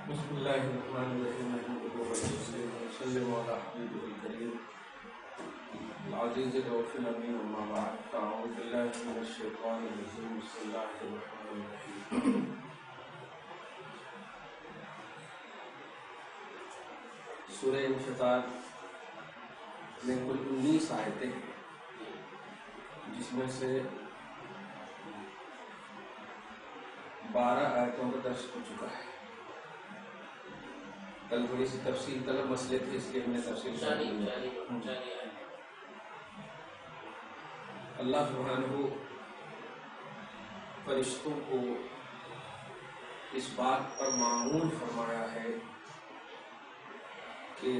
بسم اللہ الرحمن الرحیم نحمده ونصلي على حبیبه الکریم العزیز الرؤوف الامین اما بعد فاعوذ باللہ من الشیطان الرجیم بسم اللہ الرحمن الرحیم سورہ انفطار میں کل 19 آیتیں ہیں جس میں سے 12 آیتوں کا درس ہو چکا ہے۔ کل تھوڑی سی تفصیل طلب مسئلے تھے، اس لیے ہم نے تفصیل اللہ سبحانہ فرشتوں کو اس بات پر معمول فرمایا ہے کہ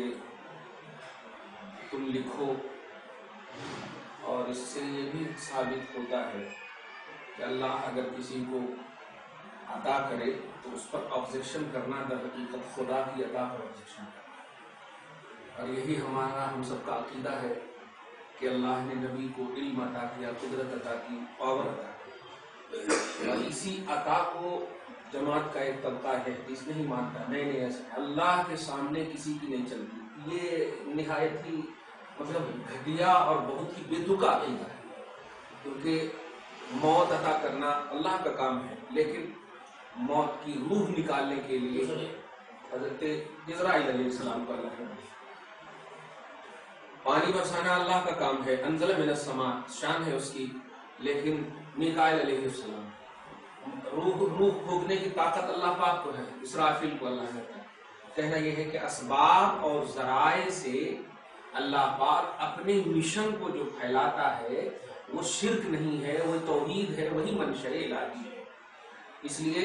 تم لکھو، اور اس سے یہ بھی ثابت ہوتا ہے کہ اللہ اگر کسی کو عطا کرے تو اس پر آبزیکشن کرنا در حقیقت خدا کی عطا پر آبزیکشن کرنا، اور یہی ہمارا ہم سب کا عقیدہ ہے کہ اللہ نے نبی کو علم عطا کیا، قدرت عطا کی، پاور عطا کی، اور اسی عطا کو جماعت کا ایک طبقہ ہے اس نہیں مانتا نہیں ایسا اللہ کے سامنے کسی کی نہیں چلتی۔ یہ نہایت ہی مطلب گھٹیا اور بہت ہی بے تکا عقیدہ ہے، کیونکہ موت عطا کرنا اللہ کا کام ہے، لیکن موت کی روح نکالنے کے لیے حضرت عزرائیل علیہ السلام کو اللہ نے پانی برسانا اللہ کا کام ہے، انزل من السماء شان ہے اس کی، لیکن میکائیل علیہ السلام روح پھونکنے کی طاقت اللہ پاک کو ہے، اسرافیل کو اللہ نے کہنا یہ ہے کہ اسباب اور ذرائع سے اللہ پاک اپنے مشن کو جو پھیلاتا ہے وہ شرک نہیں ہے، وہ توحید ہے، وہی منشأ الہی ہے۔ اس لیے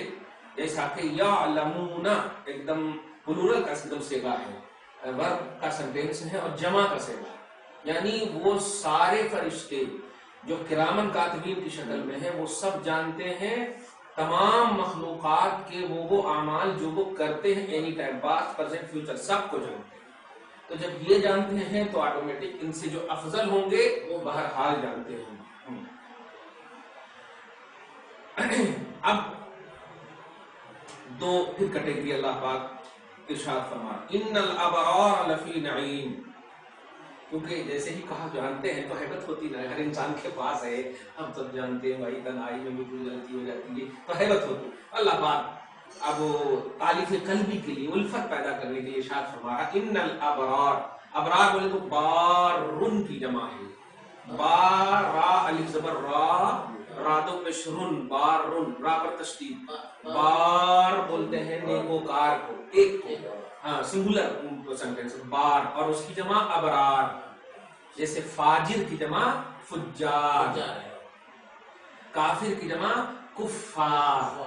جیسا کہ یعلمون ایک دم پلورل کا ایک دم صیغہ ہے، ورب کا سینٹینس ہے اور جمع کا صیغہ ہے، یعنی وہ سارے فرشتے جو کرامن کاتبین کی شکل میں ہیں وہ سب جانتے ہیں تمام مخلوقات کے وہ اعمال جو وہ کرتے ہیں، any time past present future سب کو جانتے ہیں۔ تو جب یہ جانتے ہیں تو آٹومیٹک ان سے جو افضل ہوں گے وہ بہرحال جانتے ہیں۔ اب دو پھر کیٹیگری اللہ پاک ارشاد فرما ان الابرار لفی نعیم، کیونکہ جیسے ہی کہا جانتے ہیں تو حیبت ہوتی ہے، ہر انسان کے پاس ہے، ہم سب جانتے ہیں بھائی تنہائی میں بھی کوئی غلطی ہو جاتی ہے تو حیبت ہوتی ہے۔ اللہ پاک اب تالیف قلبی کے لیے الفت پیدا کرنے کے لیے ارشاد فرمایا ان الابرار، ابرار بولے تو بارن کی جمع ہے، بار را الف زبر را رادو پشرن بارن را پر تشدید، بار بولتے ہیں نیکوکار کو، ایک کو، ہاں سنگولر سینٹینس بار، اور اس کی جمع ابرار، جیسے فاجر کی جمع فجار، کافر کی جمع کفار،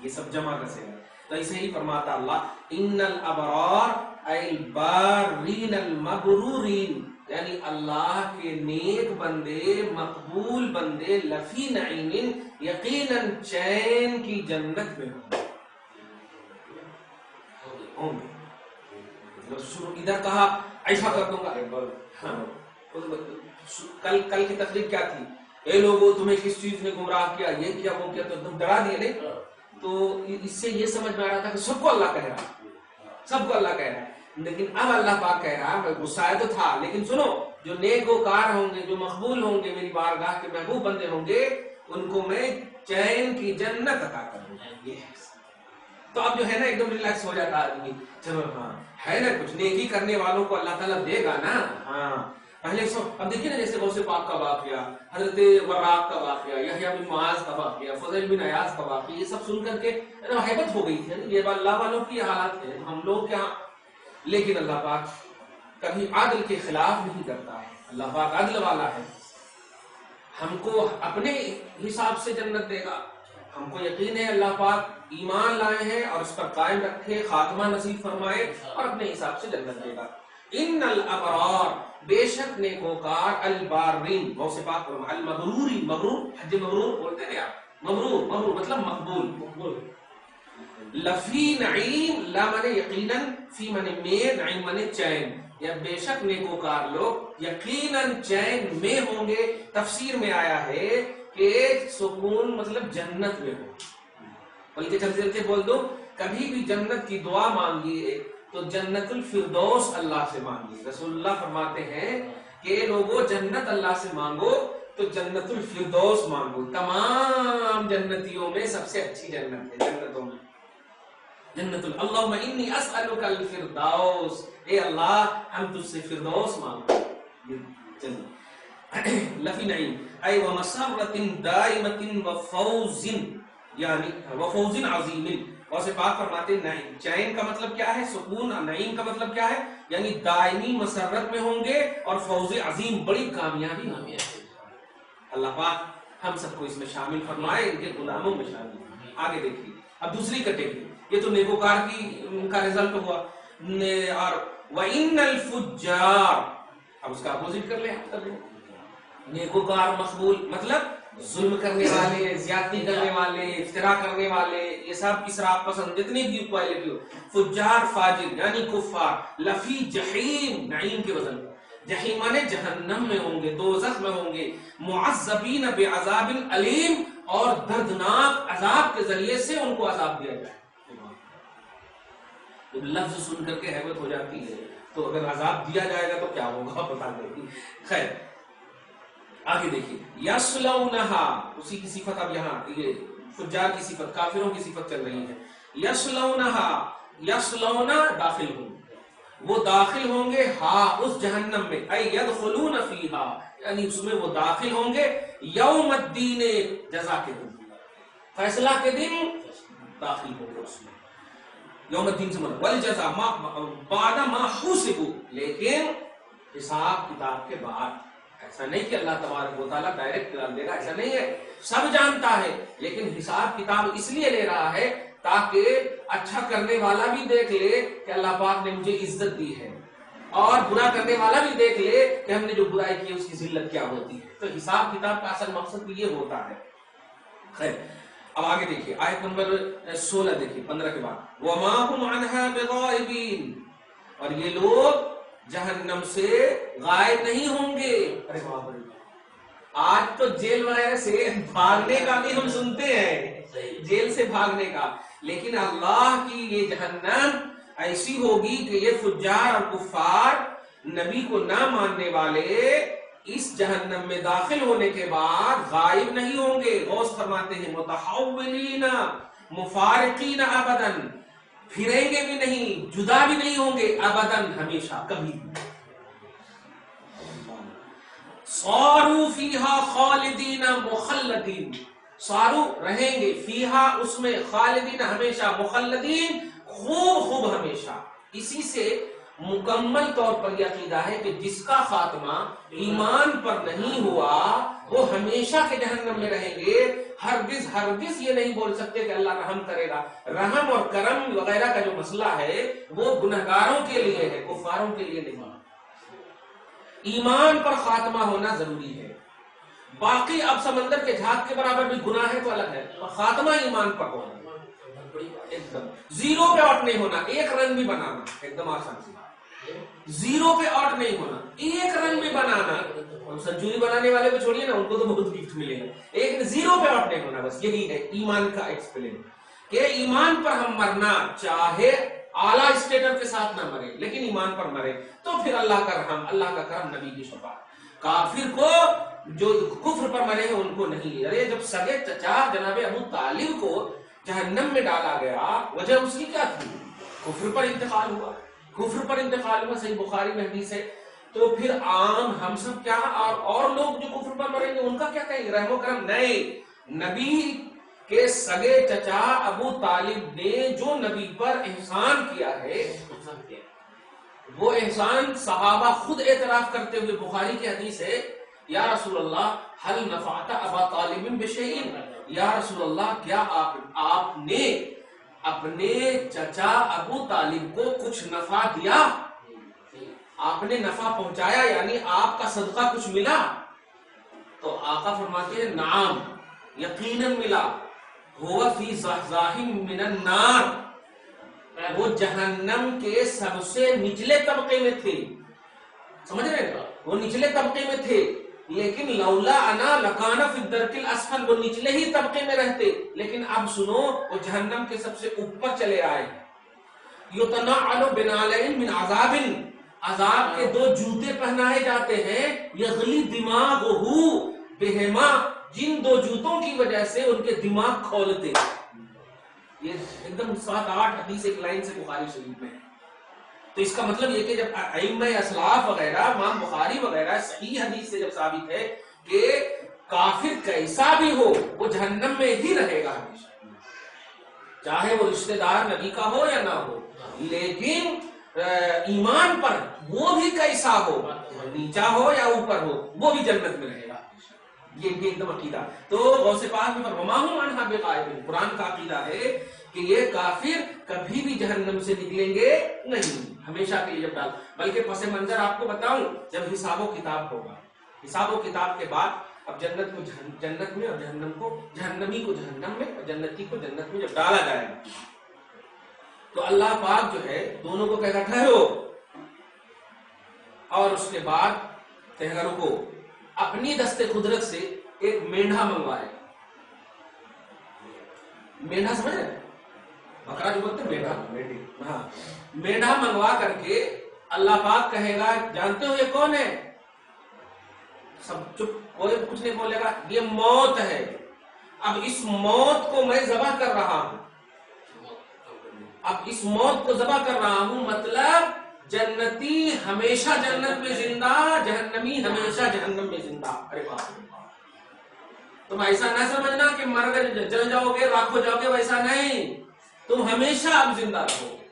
یہ سب جمع کا صیغہ ہے۔ تو اسے ہی فرماتا اللہ ان الابرار ای البارین المبرورین، یعنی اللہ کے نیک بندے، مقبول بندے، لفی نعیم یقیناً چین کی جنت میں ہوں گے۔ ادھر کہا ایسا کر دوں گا، کل کی تقریر کیا تھی، اے لوگوں تمہیں کس چیز نے گمراہ کیا، یہ کیا وہ کیا، تو تم ڈرا دیے نہیں، تو اس سے یہ سمجھ میں آ رہا تھا کہ سب کو اللہ کہہ رہا ہے، سب کو اللہ کہہ رہا ہے، لیکن اب اللہ پاک کہہ رہا ہے، غصہ تو تھا لیکن سنو، جو نیک وکار ہوں گے، جو مقبول ہوں گے، میری بارگاہ کے محبوب بندے ہوں گے، ان کو میں چین کی جنت عطا کروں گا۔ یہ ہے تو اب جو ہے نا ایک دم ریلیکس ہو جاتا آدمی، چلو ہاں ہے نا کچھ نیکی کرنے والوں کو اللہ تعالیٰ دے گا نا، ہاں پہلے سب اب دیکھیے نا جیسے غوث پاک کا واقعہ، حضرت وراق کا واقعہ، یحییٰ بن معاذ کا واقعہ، فضیل بن عیاض کا واقعہ، یہ سب سن کر کے ہیبت ہو گئی تھی، یہ اللہ والوں کی حالات ہے، ہم لوگ کیا، لیکن اللہ پاک کبھی عدل کے خلاف نہیں کرتا ہے، اللہ پاک عدل والا ہے، ہم کو اپنے حساب سے جنت دے گا، ہم کو یقین ہے اللہ پاک ایمان لائے ہیں اور اس پر قائم رکھے، خاتمہ نصیب فرمائے اور اپنے حساب سے جنت دے گا۔ ان الابرار بے شک نیکوکار، البارین غوث پاک فرمایا، المبرورین، مبرور حج مبرور بولتے ہیں آپ، مبرور مطلب مقبول، لفی نعیم، لا منے یقیناً، فی منے میں، نعیم منے چین، یا بے شک نیکوکار لوگ یقیناً چین میں ہوں گے۔ تفسیر میں آیا ہے کہ سکون مطلب جنت میں ہو، بلکہ چلتے چلتے بول دو کبھی بھی جنت کی دعا مانگیے تو جنت الفردوس اللہ سے مانگیے. رسول اللہ فرماتے ہیں کہ لوگوں جنت اللہ سے مانگو تو جنت الفردوس مانگو. تمام جنتیوں میں سب سے اچھی جنت ہے جنتوں میں جنت اللہم انی اسألک الفردوس. اے اللہ ہم تجھ سے فردوس مانگتے ہیں. لفی نعیم ای ومسرت دائمت وفوز یعنی وفوز عظیم. واسے پاک فرماتے ہیں نعیم چین کا مطلب کیا ہے, سکون. نعیم کا مطلب کیا ہے, یعنی دائمی مسرت میں ہوں گے اور فوز عظیم بڑی کامیابی ہمیں. اللہ پاک ہم سب کو اس میں شامل فرمائے, ان کے غلاموں میں شامل. آگے دیکھیے اب دوسری کیٹیگری, یہ تو نیکوکار کی کا رزلٹ ہوا. اور وَإِنَّ الْفُجَّارَ اب اس کا اپوزٹ کر لیں. نیکوکار مقبول مطلب ظلم کرنے والے, زیادتی کرنے والے, افتراء کرنے والے, یہ سب اسراف پسند جتنی بھی کوالٹی ہو. فجار فاجر یعنی کفار. لفی جہیم نعیم کے وزن جہیم مانے جہنم میں ہوں گے, دوزخ میں ہوں گے. معذبین بعذاب علیم اور دردناک عذاب کے ذریعے سے ان کو عذاب دیا جائے. لفظ سن کر کے حیرت ہو جاتی ہے, تو اگر عذاب دیا جائے گا تو کیا ہوگا بتا دیں. خیر آگے دیکھیے یصلونہا, اسی کی صفت اب یہاں یہ فجار کی صفت, کافروں کی صفت چل رہی ہے. یصلونہا یصلونا داخل ہوں, وہ داخل ہوں گے ہاں اس جہنم میں. ای یدخلون فیہا یعنی اس میں وہ داخل ہوں گے یوم الدین جزا کے دن, فیصلہ کے دن داخل ہوں گے اس میں. یوم الدین سے مراد والجزا بعد ما حسبوا, لیکن حساب کتاب کے بعد. ایسا نہیں کہ اللہ تبارک و تعالیٰ ڈائریکٹ ڈال دے گا, ایسا نہیں ہے, سب جانتا ہے, لیکن حساب کتاب اس لیے لے رہا ہے تاکہ اچھا کرنے والا بھی دیکھ لے کہ اللہ پاک نے مجھے عزت دی ہے, اور برا کرنے والا بھی دیکھ لے کہ ہم نے جو برائی کی اس کی ذلت کیا ہوتی ہے. تو حساب کتاب کا اصل مقصد بھی یہ ہوتا ہے. خیر اب آگے دیکھیے آیت نمبر 16 دیکھیے 15 کے بعد. وَمَا هُمْ عَنْهَا بِغَائِبِينَ اور یہ لوگ جہنم سے غائب نہیں ہوں گے. آج تو جیل وغیرہ سے بھاگنے کا بھی ہم سنتے ہیں, جیل سے بھاگنے کا, لیکن اللہ کی یہ جہنم ایسی ہوگی کہ یہ فجار اور کفار نبی کو نہ ماننے والے اس جہنم میں داخل ہونے کے بعد غائب نہیں ہوں گے. غوث فرماتے ہیں متحولین مفارقین ابداً, پھریں گے بھی نہیں, جدا بھی نہیں ہوں گے, ابداً ہمیشہ کبھی. صاروا فیہا خالدین مخلدین, صاروا رہیں گے, فیہا اس میں, خالدین ہمیشہ, مخلدین خوب خوب ہمیشہ. اسی سے مکمل طور پر یہ عقیدہ ہے کہ جس کا خاتمہ ایمان پر نہیں ہوا وہ ہمیشہ کے جہنم میں رہیں گے. ہرگز ہرگز یہ نہیں بول سکتے کہ اللہ رحم کرے گا. رحم اور کرم وغیرہ کا جو مسئلہ ہے وہ گنہگاروں کے لیے ہے, کفاروں کے لیے نہیں. ایمان پر خاتمہ ہونا ضروری ہے. باقی اب سمندر کے جھاگ کے برابر بھی گناہ ہے تو الگ ہے, خاتمہ ایمان پر ہونا ایک دم زیرو پہ آؤٹ نہیں ہونا. ایک رن بھی بنانا ایک دم آسان سے, زیرو پہ آؤٹ نہیں ہونا, ایک رن بھی بنانا. سنچری بنانے والے کو چھوڑیے نا, ان کو تو بہت گفٹ ملے گا, ایک زیرو پہ آؤٹ نہیں ہونا. بس یہی ہے ایمان کا ایکسپلین, کہ ایمان پر ہم مرنا, چاہے اعلیٰ اسٹیٹس کے ساتھ نہ مرے لیکن ایمان پر مرے تو پھر اللہ کا رحم, اللہ کا کرم, نبی کی شفاعت. کافر کو جو کفر پر مرے ہیں ان کو نہیں. ارے جب سگے چچا جناب ابو طالب کو جہنم میں ڈالا گیا, وجہ اس کی کیا تھی؟ کفر پر انتقال ہوا, کفر پر انتقال ہوا, صحیح بخاری میں حدیث ہے. تو پھر عام ہم سب کیا, اور لوگ جو کفر پر مریں گے ان کا کیا کہیں گے؟ رحم و کرم نہیں. نبی کے سگے چچا ابو طالب نے جو نبی پر احسان کیا ہے وہ احسان صحابہ خود اعتراف کرتے ہوئے, بخاری کی حدیث ہے, یا رسول اللہ حل نفعت ابا طالب بشیء, یا رسول اللہ کیا آپ نے اپنے چچا ابو طالب کو کچھ نفع دیا, آپ نے نفع پہنچایا, یعنی آپ کا صدقہ کچھ ملا؟ تو آقا فرماتے ہیں نعم یقیناً ملا. ہوا فی زحزاح من النار, وہ جہنم کے سب سے نچلے طبقے میں تھے. سمجھ رہے ہیں, وہ نچلے طبقے میں تھے, لیکن لولا انا لکان فی الدرک الاسفل، وہ نچلے ہی طبقے میں رہتے، لیکن اب سنو وہ جہنم کے سب سے اوپر چلے آئے. یتنعل بنعلین من عذاب، عذاب کے 2 جوتے پہنائے جاتے ہیں. یغلی دماغہ بہما، جن 2 جوتوں کی وجہ سے ان کے دماغ کھولتے. یہ ایک دم 7-8 حدیث ایک لائن سے بخاری شریف میں ہے. تو اس کا مطلب یہ کہ جب ائمہ اسلاف وغیرہ، امام بخاری وغیرہ صحیح حدیث سے جب ثابت ہے کہ کافر کیسا بھی ہو وہ جہنم میں ہی رہے گا ہمیشہ، چاہے وہ رشتہ دار نبی کا ہو یا نہ ہو، لیکن ایمان پر وہ بھی کیسا ہو، نیچا ہو یا اوپر ہو، وہ بھی جنت میں رہے گا. یہ ایک دم عقیدہ. تو غوث پاک میں وما هم عنها بغائبین، قرآن کا عقیدہ ہے کہ یہ کافر کبھی بھی جہنم سے نکلیں گے نہیں، ہمیشہ کے لیے جب ڈال. بلکہ پس منظر آپ کو بتاؤں، جب حساب و کتاب ہوگا، حساب و کتاب کے بعد اب جنت کو جنت میں اور جہنم کو، جہنمی کو جہنم میں اور جنتی کو جنت میں جب ڈالا جائے گا تو اللہ پاک جو ہے دونوں کو کہے گا ٹھہرو، اور اس کے بعد کہے گا رکو. اپنی دست قدرت سے ایک مینڈھا منگوائے. مینڈھا سمجھ رہے؟ بکرا جو بولتے ہیں مینڈھا، ہاں، مینڈھا منگوا کر کے اللہ پاک کہے گا جانتے ہو یہ کون ہے؟ سب چپ، کوئی کچھ نہیں بولے گا. یہ موت ہے. اب اس موت کو میں ذبح کر رہا ہوں، اب اس موت کو ذبح کر رہا ہوں، مطلب جنتی ہمیشہ جنت میں زندہ، جہنمی ہمیشہ جہنم میں زندہ. ارے باپ رے، تم ایسا نہ سمجھنا کہ مر گئے جل جاؤ گے راکھ ہو جاؤ گے، ویسا نہیں، تم ہمیشہ اب زندہ رہو گے.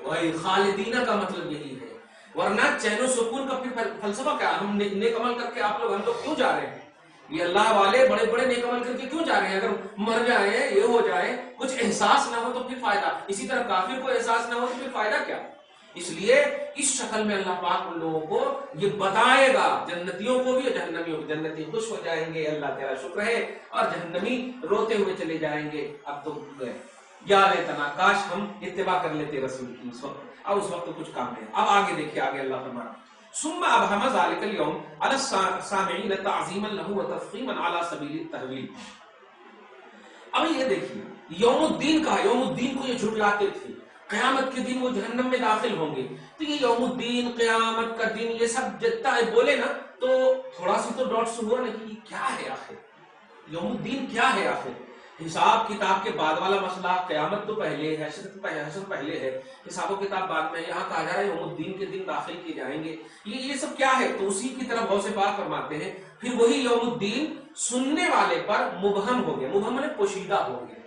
وہی خالدینہ کا مطلب یہی ہے. ورنہ چین و سکون کا پھر فلسفہ کیا؟ ہم نیک عمل کر کے ہم لوگ کیوں جا رہے ہیں؟ یہ اللہ والے بڑے بڑے نیک عمل کر کے کیوں جا رہے ہیں؟ اگر مر جائیں، یہ ہو جائے، کچھ احساس نہ ہو تو پھر فائدہ. اسی طرح کافر کو احساس نہ ہو تو پھر فائدہ کیا؟ اس لیے اس شکل میں اللہ پاک ان لوگوں کو یہ بتائے گا، جنتیوں کو بھی اور جہنمیوں کو. جنتی خوش ہو جائیں گے، اللہ تیرا شکر ہے، اور جہنمی روتے ہوئے چلے جائیں گے اب تو گئے. یا لیتنا، کاش ہم اتباع کر لیتے رسول کی اس وقت. اب اس وقت تو کچھ کام نہیں. اب آگے دیکھیے، آگے اللہ فرماتا ثم ابهم ذلك اليوم على السامعين تعظيما له وتفخيما على سبيل التهويل. اب یہ دیکھیے یوم الدین کا، یوم الدین کو یہ جھٹلاتے تھے، قیامت کے دن وہ جہنم میں داخل ہوں گے. تو یہ یوم الدین، قیامت کا دن، یہ سب جتنا ہے بولے نا تو تھوڑا سی تو ڈاٹس ہوا نا کہ یہ کیا ہے آخر، یوم الدین کیا ہے آخر. حساب کتاب کے بعد والا مسئلہ، قیامت تو پہلے ہے، حشر پہلے ہے، حساب و کتاب بعد میں. یہاں کہا جا رہا ہے یوم الدین کے دن داخل کیے جائیں گے. یہ سب کیا ہے؟ تو اسی کی طرف غوث پاک فرماتے ہیں پھر وہی یوم الدین سننے والے پر مبہم ہو گیا. مبہم نے پوشیدہ ہو گیا،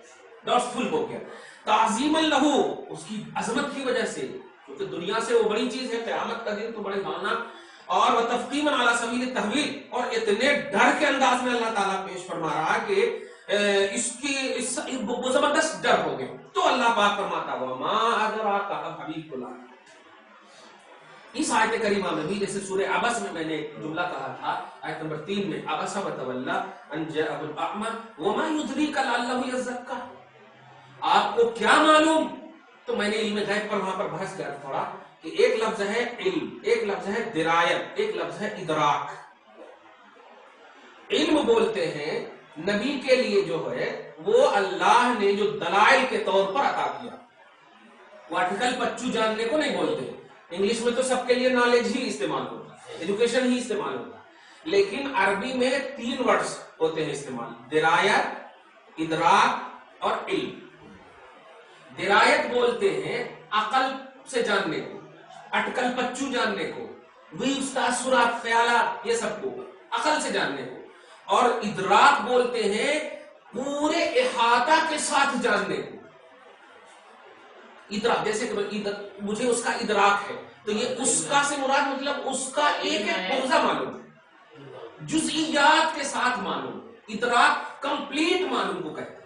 ڈاٹس فل ہو گیا. تعظیم لہو، اس کی عظمت کی وجہ سے، کیونکہ دنیا سے وہ بڑی چیز ہے، قیامت کا دن تو بڑے ہولناک. اور وتفقیما علی سبیل التحویل، اور اتنے ڈر کے انداز میں اللہ تعالیٰ پیش فرما رہا کہ اس کی وہ زبردست ڈر ہو گئے. تو اللہ پاک فرماتا ہوا ما ادراک، اب حبیب کو لا. اس آیت کریمہ میں بھی جیسے سورہ عبس میں میں نے جملہ کہا تھا آیت نمبر 3 میں، عبس وتولی ان جاءہ الاعمى وما يدریک لعلہ یزکا. آپ کو کیا معلوم؟ تو میں نے علم غیب پر وہاں پر بحث کیا تھوڑا کہ ایک لفظ ہے علم، ایک لفظ ہے درایت، ایک لفظ ہے ادراک. علم بولتے ہیں نبی کے لیے جو ہے وہ اللہ نے جو دلائل کے طور پر عطا کیا. وہ آرٹیکل پچو جاننے کو نہیں بولتے. انگلش میں تو سب کے لیے نالج ہی استعمال ہوتا ہے، ایجوکیشن ہی استعمال ہوتا ہے، لیکن عربی میں 3 ورڈز ہوتے ہیں استعمال: درایت، ادراک اور علم. درایت بولتے ہیں عقل سے جاننے کو، اٹکل پچو جاننے کو، وہی تاثرات، خیالات، یہ سب کو عقل سے جاننے کو. اور ادراک بولتے ہیں پورے احاطہ کے ساتھ جاننے کو. ادراک جیسے کہ مجھے اس کا ادراک ہے، تو یہ اس کا سے مراد مطلب اس کا ایک پرزہ معلوم ہے، جزئیات کے ساتھ معلوم. ادراک کمپلیٹ معلوم کو کہتے ہیں.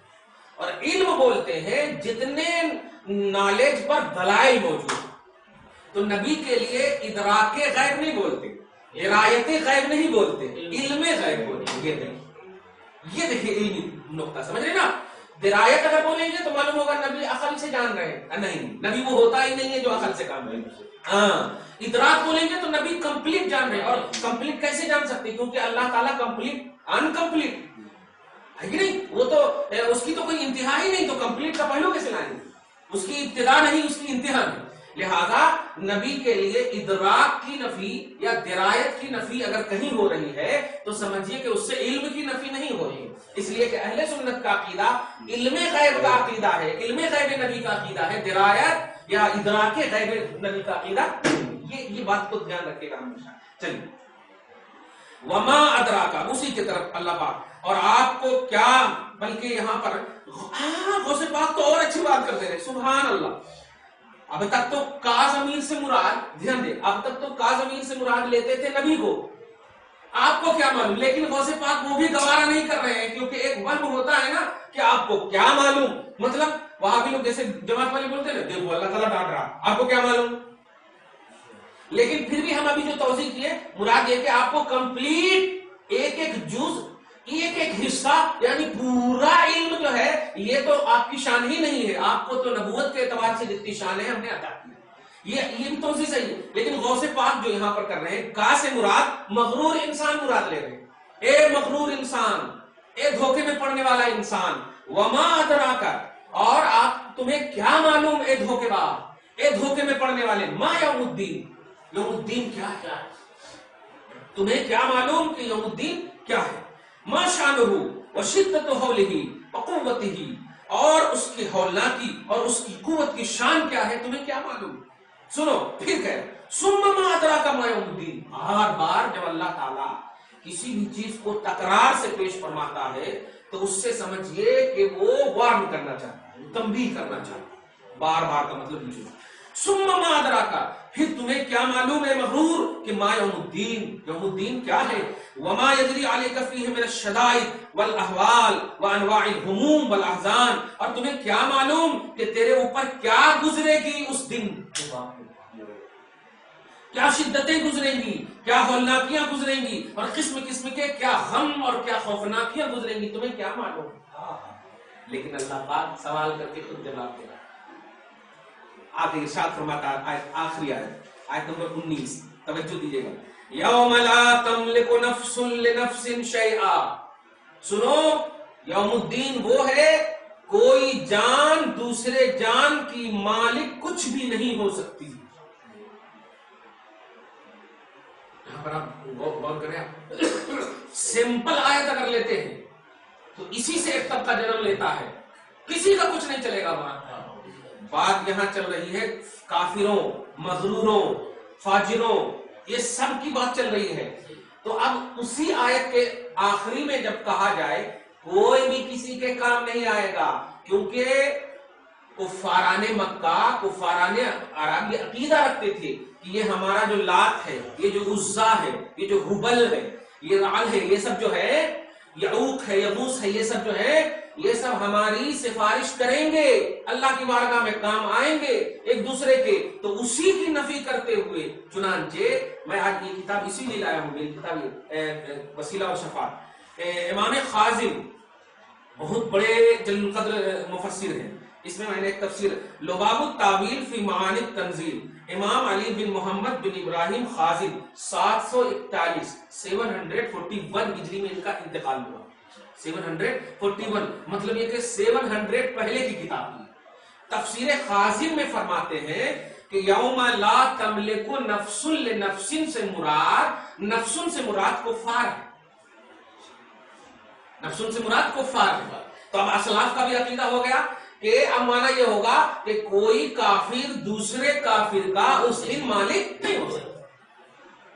اور علم بولتے ہیں جتنے نالج پر دلائل موجود. تو نبی کے لیے ادراک غیب نہیں بولتے، ارایت غیب نہیں بولتے، علم غیب بولتے. یہ دیکھیے علمی نقطہ سمجھ رہے نا. درایت اگر بولیں گے تو معلوم ہوگا نبی عقل سے جان رہے ہیں. نہیں، نبی وہ ہوتا ہی نہیں ہے جو عقل سے کام کرے. ہاں، ادراک بولیں گے تو نبی کمپلیٹ جان رہے ہیں. اور کمپلیٹ کیسے جان سکتے؟ کیونکہ اللہ تعالیٰ کمپلیٹ انکمپلیٹ ہے کہ نہیں. وہ تو اس کی تو کوئی انتہا ہی نہیں، تو کمپلیٹ کا پہلو کیسے لائیں گے؟ اس کی ابتدا نہیں، اس کی انتہا نہیں. لہذا نبی کے لیے ادراک کی نفی یا درایت کی نفی اگر کہیں ہو رہی ہے تو سمجھیے کہ اس سے علم کی نفی نہیں ہو رہی. اس لیے کہ اہل سنت کا عقیدہ علم غیب کا عقیدہ ہے، علم غیب نبی کا عقیدہ ہے، درایت یا ادراک غیب نبی کا عقیدہ. یہ بات کو دھیان رکھے گا ہمیشہ. چلیے، وما ادراکا، اسی کی طرف اللہ پاک. اور آپ کو کیا، بلکہ یہاں پر غوث پاک تو اور اچھی بات کرتے رہے. سبحان اللہ. اب تک تو کا ضمیر سے مراد، دھیان دے، اب تک تو کا ضمیر سے مراد لیتے تھے نبی کو. آپ کو کیا معلوم، لیکن غوث پاک وہ بھی گوارا نہیں کر رہے ہیں، کیونکہ ایک وہم ہوتا ہے نا کہ آپ کو کیا معلوم. مطلب وہاں بھی لوگ جیسے جماعت والے بولتے ہیں نا، دیکھو اللہ تعالیٰ ڈانٹ رہا، آپ کو کیا معلوم. لیکن پھر بھی ہم ابھی جو توضیح کیے، مراد یہ کہ آپ کو کمپلیٹ ایک ایک جز، ایک ایک حصہ، یعنی پورا علم جو ہے یہ تو آپ کی شان ہی نہیں ہے. آپ کو تو نبوت کے اعتبار سے جتنی شان ہے ہم نے عطا کی. یہ بھی توضیح صحیح ہے. لیکن غوث پاک جو یہاں پر کر رہے ہیں، کا سے مراد مغرور انسان مراد لے رہے ہیں. اے مغرور انسان، اے دھوکے میں پڑنے والا انسان. وما ادراکا، اور آپ تمہیں کیا معلوم اے دھوکے باز، اے دھوکے میں پڑنے والے. ما یوم الدین، یوم الدین کیا ہے، تمہیں کیا معلوم کہ یوم الدین کیا ہے. ما شانہ وشدت حولہ وقوتہ، اور اس کی ہولناکی اور اس کی قوت کی شان کیا ہے، تمہیں کیا معلوم. سنو پھر کہ ثم ما ادراک ما یوم الدین. بار بار جب اللہ تعالیٰ کسی بھی چیز کو تکرار سے پیش فرماتا ہے تو اس سے سمجھیے کہ وہ وارن کرنا چاہتا ہے، تنبیہ کرنا چاہتا ہے. بار بار کا مطلب یہ. ثم ما ادراک، پھر تمہیں کیا معلوم ہے مغرور کہ ما یوم الدین، یوم الدین کیا ہے. وما یجری علیک فیہ من الشدائد والاحوال وانواع الہموم والاحزان، اور تمہیں کیا معلوم کہ تیرے اوپر کیا گزرے گی اس دن، کیا شدتیں گزریں گی، کیا ہولناکیاں گزریں گی، اور قسم قسم کے کیا غم اور کیا خوفناکیاں گزریں گی، تمہیں کیا معلوم. لیکن اللہ پاک سوال کر کے خود جواب دے رہا ہے. آگے ارشاد فرماتا ہے، آخری آیت نمبر 19، توجہ دیجیے گا. یوم لا تملک نفس لنفس شیئا. سنو، یوم الدین وہ ہے کوئی جان دوسرے جان کی مالک کچھ بھی نہیں ہو سکتی. یہاں پر آپ غور کریں، سمپل آیت اگر لیتے ہیں تو اسی سے ایک طبقہ جنم لیتا ہے، کسی کا کچھ نہیں چلے گا. بات یہاں چل رہی ہے کافروں، مغروروں، فاجروں، یہ سب کی بات چل رہی ہے. تو اب اسی آیت کے آخری میں جب کہا جائے کوئی بھی کسی کے کام نہیں آئے گا، کیونکہ کفاران مکہ، کفاران عرب یہ عقیدہ رکھتے تھے کہ یہ ہمارا جو لات ہے، یہ جو عزا ہے، یہ جو ہبل ہے، یہ رعل ہے، یہ سب جو ہے، یعوق ہے، یغوث ہے، یہ سب جو ہے، یہ سب ہماری سفارش کریں گے، اللہ کی بارگاہ میں کام آئیں گے ایک دوسرے کے. تو اسی کی نفی کرتے ہوئے چنانچہ میں آج یہ کتاب اسی لیے لایا ہوں، میری کتاب وسیلہ و شفاعت. امام خازن بہت بڑے جلیل القدر مفسر ہیں. اس میں نے ایک تفسیر لباب التاویل فی معانی التنزیل، امام علی بن محمد بن ابراہیم خازن 741 741 ہجری میں ان کا انتقال ہوا. 741 مطلب یہ کہ 700 پہلے کی کتاب ہے. تفسیر خازن میں فرماتے ہیں کہ یوم لا تملک نفس لنفس سے مراد، نفس سے مراد کفار ہے، نفس سے مراد کفار ہے. تو اب اسلاف کا بھی عقیدہ ہو گیا کہ اب مانا یہ ہوگا کہ کوئی کافر دوسرے کافر کا اس دن مالک نہیں ہو سکتا،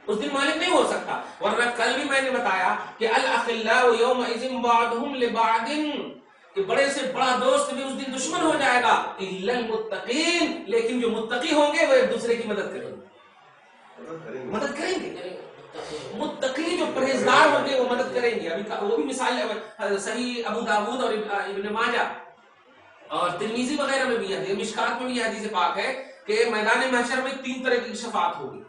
اس دن مالک نہیں ہو سکتا. ورنہ کل بھی میں نے بتایا کہ الاخلاء یومئذ بعضهم لبعض، کہ بڑے سے بڑا دوست بھی اس دن دشمن ہو جائے گا، الا المتقین، لیکن جو متقی ہوں گے وہ ایک دوسرے کی مدد کریں گے، مدد کریں گے. متقی جو پرہیزگار ہوں گے وہ مدد کریں گے. ابھی وہ بھی مثال صحیح ابو داؤد اور ابن ماجہ اور ترمذی وغیرہ میں بھی ہے، مشکات میں بھی یہ حدیث پاک ہے کہ میدان محشر میں 3 طرح کی شفاعت ہوگی.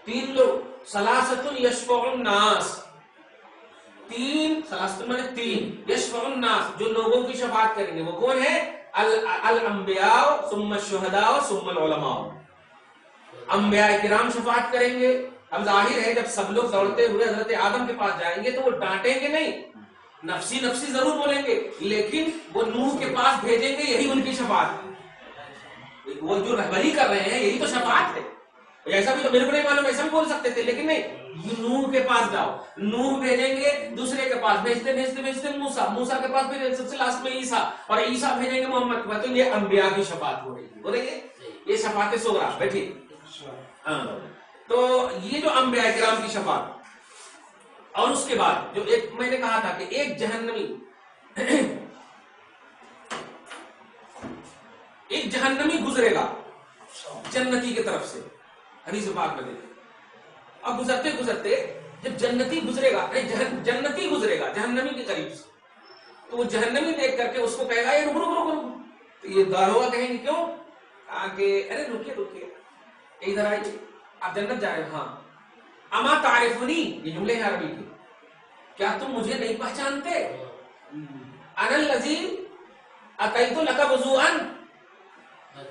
3 لوگ، ثلاثۃ یشفع الناس، 3 ثلاثۃ معنی 3 یشفع الناس، جو لوگوں کی شفاعت کریں گے. وہ کون ہے؟ الانبیاء ثم الشہداء ثم العلماء. انبیاء کرام شفاعت کریں گے. اب ظاہر ہے جب سب لوگ دوڑتے ہوئے حضرت آدم کے پاس جائیں گے تو وہ ڈانٹیں گے نہیں, نفسی نفسی ضرور بولیں گے, لیکن وہ نوح کے پاس بھیجیں گے, یہی ان کی شفاعت ہے. وہ جو رہبری کر رہے ہیں یہی تو شفاعت ہے. ایسا بھی تو میرے کو نہیں معلوم, ایسا بھی بول سکتے تھے, لیکن نہیں, نوح کے پاس جاؤ, نوح بھیجیں گے دوسرے کے پاس, بھیجتے موسیٰ کے پاس, پھر سب سے لاسٹ میں عیسیٰ, اور عیسیٰ بھیجیں گے محمد کے پاس. تو یہ انبیاء کی شفاعت ہو رہی ہے, بولیں گے یہ شفاعت صغریٰ. بیٹھیے. ہاں, تو یہ جو انبیاء کرام کی شفاعت, اور اس کے بعد جو ایک میں نے کہا تھا کہ ایک جہنمی گزرے گا جنتی کی طرف سے, حدیث پاک میں دیکھیں. اب گزرتے گزرتے جب جنتی گزرے گا جہنمی کے قریب سے, تو وہ جہنمی دیکھ کر کے اس کو کہے گا یہ رکو. تو یہ داروغہ کہیں گے کیوں, کہ ارے رکیے ادھر آئیے, آپ جنت جا رہے ہیں. ہاں. اما تعرفنی, یہ جملے ہیں عربی کی, کیا تم مجھے نہیں پہچانتے؟ انا الذی اتیت لک وضوءا,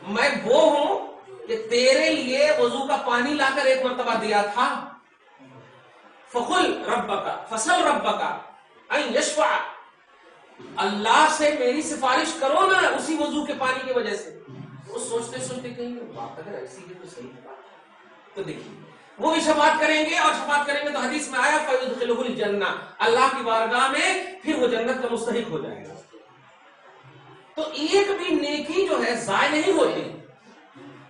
میں وہ ہوں کہ تیرے لیے وضو کا پانی لا کر ایک مرتبہ دیا تھا. فقل ربک فسل ربک ان یشفع, اللہ سے میری سفارش کرو نا اسی وضو کے پانی کی وجہ سے. وہ سوچتے کہیں بات اگر ایسی ہے تو صحیح بات. تو دیکھیے وہ بھی شفاعت کریں گے, اور شفاعت کریں گے تو حدیث میں آیا فیدخلہ الجنہ, اللہ کی بارگاہ میں پھر وہ جنت کا مستحق ہو جائے گا. تو ایک بھی نیکی جو ہے ضائع نہیں ہوتی.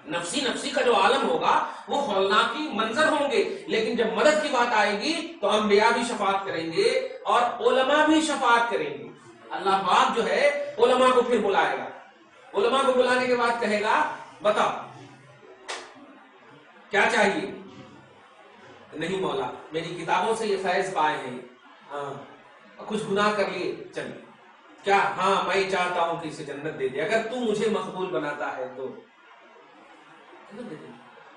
نفسی کا جو عالم ہوگا وہ ہولناکی منظر ہوں گے, لیکن جب مدد کی بات آئے گی تو انبیاء بھی شفاعت کریں گے اور علماء بھی شفاعت کریں گے. اللہ پاک جو ہے علماء کو پھر بلائے گا. علماء کو بلانے کے بعد کہے گا بتاؤ کیا چاہیے. نہیں مولا, میری کتابوں سے یہ فیض پائے ہیں, ہاں کچھ گناہ کر لیے, چلیے کیا, ہاں میں چاہتا ہوں کہ اسے جنت دے دے, اگر تو مجھے مقبول بناتا ہے تو.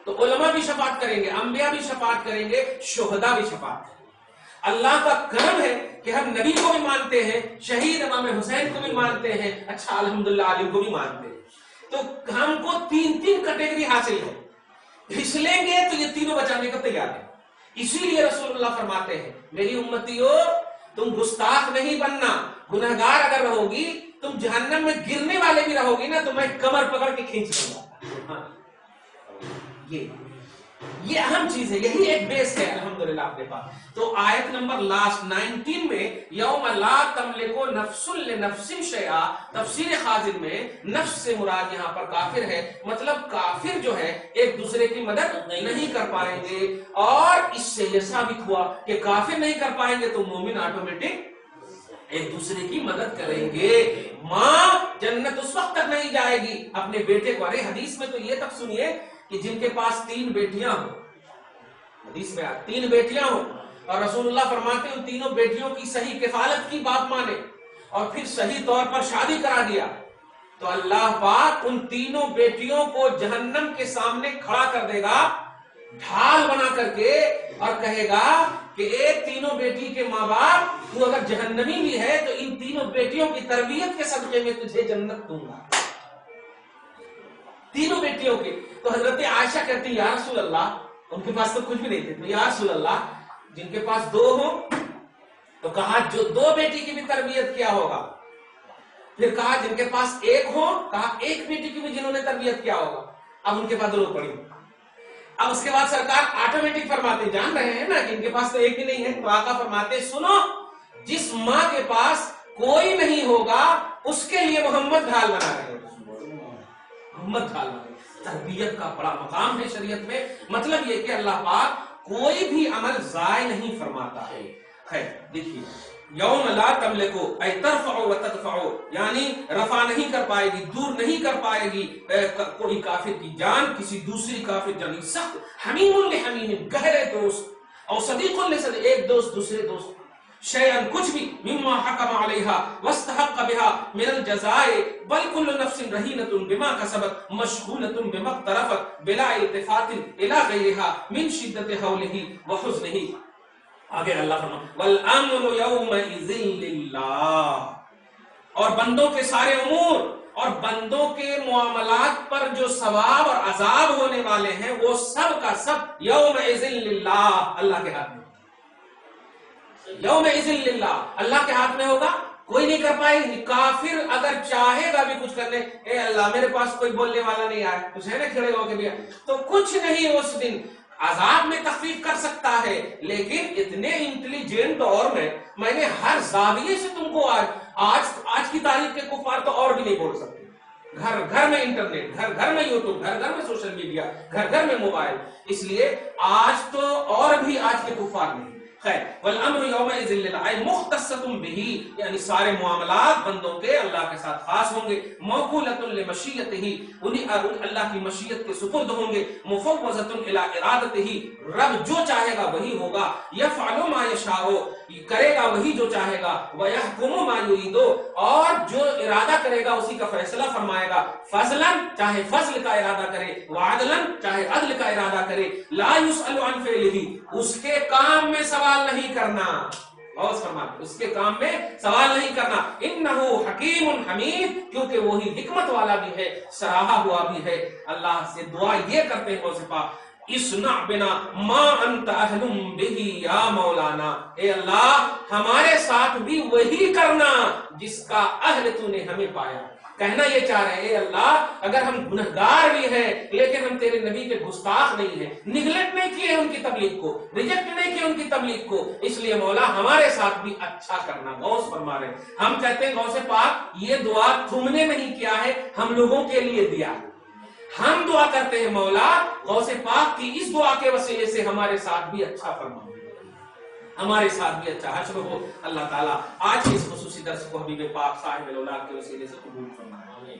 تو علماء بھی شفاعت کریں گے, انبیاء بھی شفاعت کریں گے, شہداء بھی شفاعت کریں گے. اللہ کا کرم ہے کہ ہم نبی کو بھی مانتے ہیں, شہید امام حسین کو بھی مانتے ہیں, اچھا الحمدللہ علی کو بھی مانتے ہیں. تو ہم کو تین کیٹیگری حاصل ہے. پھسلیں گے تو یہ تینوں بچانے کو تیار ہے. اسی لیے رسول اللہ فرماتے ہیں میری امتیو تم گستاخ نہیں بننا, گنہگار اگر رہو گی, تم جہنم میں گرنے والے بھی رہو گی نا, تو میں کمر پکڑ کے کھینچ لوں گا. یہ اہم چیز ہے, یہی ایک بیس ہے الحمدللہ اپنے پاس. تو آیت نمبر لاسٹ 19 میں یوم لا تملک نفس لنفس شیئا, تفسیر خازن میں نفس سے مراد یہاں پر کافر ہے, مطلب کافر جو ہے ایک دوسرے کی مدد نہیں کر پائیں گے. اور اس سے یہ ثابت ہوا کہ کافر نہیں کر پائیں گے تو مومن آٹومیٹک ایک دوسرے کی مدد کریں گے. ماں جنت اس وقت تک نہیں جائے گی اپنے بیٹے کو, ارے حدیث میں تو یہ تک سنیے کہ جن کے پاس 3 بیٹیاں ہوں, حدیث میں 3 بیٹیاں ہوں, اور رسول اللہ فرماتے ہیں ان تینوں بیٹیوں کی صحیح کفالت کی باپ مانے اور پھر صحیح طور پر شادی کرا دیا, تو اللہ پاک ان تینوں بیٹیوں کو جہنم کے سامنے کھڑا کر دے گا ڈھال بنا کر کے, اور کہے گا کہ اے تینوں بیٹی کے ماں باپ, تو اگر جہنمی بھی ہے تو ان تینوں بیٹیوں کی تربیت کے صدقے میں تجھے جنت دوں گا. تینوں بیٹیوں کے. تو حضرت عائشہ کہتی یا رسول اللہ, ان کے پاس تو کچھ بھی نہیں تھے, تو یا رسول اللہ جن کے پاس 2 ہوں, تو کہا جو 2 بیٹی کی بھی تربیت کیا ہوگا. پھر کہا جن کے پاس 1 ہو, کہا 1 بیٹی کی بھی جنہوں نے تربیت کیا ہوگا. اب ان کے پاس ضرورت پڑی. اب اس کے بعد سرکار آٹومیٹک فرماتے, جان رہے ہیں نا کہ ان کے پاس تو 1 ہی نہیں ہے, تو آقا فرماتے سنو, جس ماں کے پاس کوئی نہیں ہوگا اس کے لیے محمد ڈھال بنا رہے ہیں. محمد ڈھال بنا, تربیت کا بڑا مقام ہے شریعت میں. مطلب یہ کہ اللہ پاک کوئی بھی عمل ضائع نہیں فرماتا ہے. خیر دیکھیے, یوم لا تملکو اے ترفع و تدفع, یعنی رفع نہیں کر پائے گی, دور نہیں کر پائے گی کوئی کافر کی جان کسی دوسری کافر جان. سخت حمیم لحمیم, گہرے دوست, اور صدیق لصدیق, ایک دوست دوسرے دوست, شیئن کچھ بھی, مما حکم علیہا واستحق بہا من الجزاء, بل کل نفس رہینۃ بما کسبت مشغولۃ بما اقترفت بلا التفات الی غیرہا من شدۃ حولہ وحزنہ. آگے اللہ فرماتا والامر یومئذ للہ, اور بندوں کے سارے امور اور بندوں کے معاملات پر جو ثواب اور عذاب ہونے والے ہیں وہ سب کا سب یومئذ للہ، اللہ کے ہاتھ میں، یومئذ للہ، اللہ کے ہاتھ میں ہوگا، کوئی نہیں کر پائے گا۔ کافر اگر چاہے گا بھی کچھ کرنے، اے اللہ میرے پاس کوئی بولنے والا نہیں آیا، کچھ ہے نا کھڑے ہو کے بھی، تو کچھ نہیں اس دن عذاب میں تخفیف کر سکتا ہے، لیکن اتنے انٹیلیجنٹ دور میں نے ہر زاویے سے تم کو آج کی تاریخ کے کفار تو اور بھی نہیں بول سکتے، گھر گھر میں انٹرنیٹ، گھر گھر میں یوٹیوب، گھر گھر میں سوشل میڈیا، گھر گھر میں موبائل، اس لیے آج تو اور بھی آج کے کفار نہیں۔ خیر والامر یومئذ للہ مختصۃ بہ، یعنی سارے معاملات بندوں کے اللہ کے ساتھ خاص ہوں گے، موکولۃ لمشیتہ، انہیں اللہ کی مشیت کے سپرد ہوں گے، مفوضۃ الی ارادتہ، رب جو چاہے گا وہی ہوگا، یفعل ما یشاء، کرے گا وہی جو چاہے گا، ویحکم ما یرید، اور جو ارادہ کرے گا اسی کا فیصلہ فرمائے گا، فضلا چاہے فضل کا ارادہ کرے، وعدلا چاہے عدل کا ارادہ کرے، لا یسأل عن فعلہ، اس کے کام میں سوال نہیں کرنا، غوث فرماتے اس کے کام میں سوال نہیں کرنا، انہو حکیم حمید، کیونکہ وہی حکمت والا بھی ہے، سراہا ہوا بھی ہے۔ اللہ سے دعا یہ کرتے ہیں غوث پاک، اصنع بنا ما انت اہل بہ یا مولانا، اے اللہ ہمارے ساتھ بھی وہی کرنا جس کا اہل تو نے ہمیں پایا۔ کہنا یہ چاہ رہے ہیں اے اللہ اگر ہم گنہگار بھی ہیں لیکن ہم تیرے نبی کے گستاخ نہیں ہیں، نگلیکٹ نہیں کیے ان کی تبلیغ کو، ریجیکٹ نہیں کیے ان کی تبلیغ کو، اس لیے مولا ہمارے ساتھ بھی اچھا کرنا۔ غوث فرما رہے ہیں، ہم کہتے ہیں غوث پاک یہ دعا تم نے نہیں کیا ہے، ہم لوگوں کے لیے دیا، ہم دعا کرتے ہیں مولا غوث پاک کی اس دعا کے وسیلے سے ہمارے ساتھ بھی اچھا فرما، ہمارے ساتھ بھی اچھا حشر ہو۔ اللہ تعالیٰ آج کے اس خصوصی درس کو حبیب پاک صاحب الاولاد کے وسیلے سے قبول فرمائے۔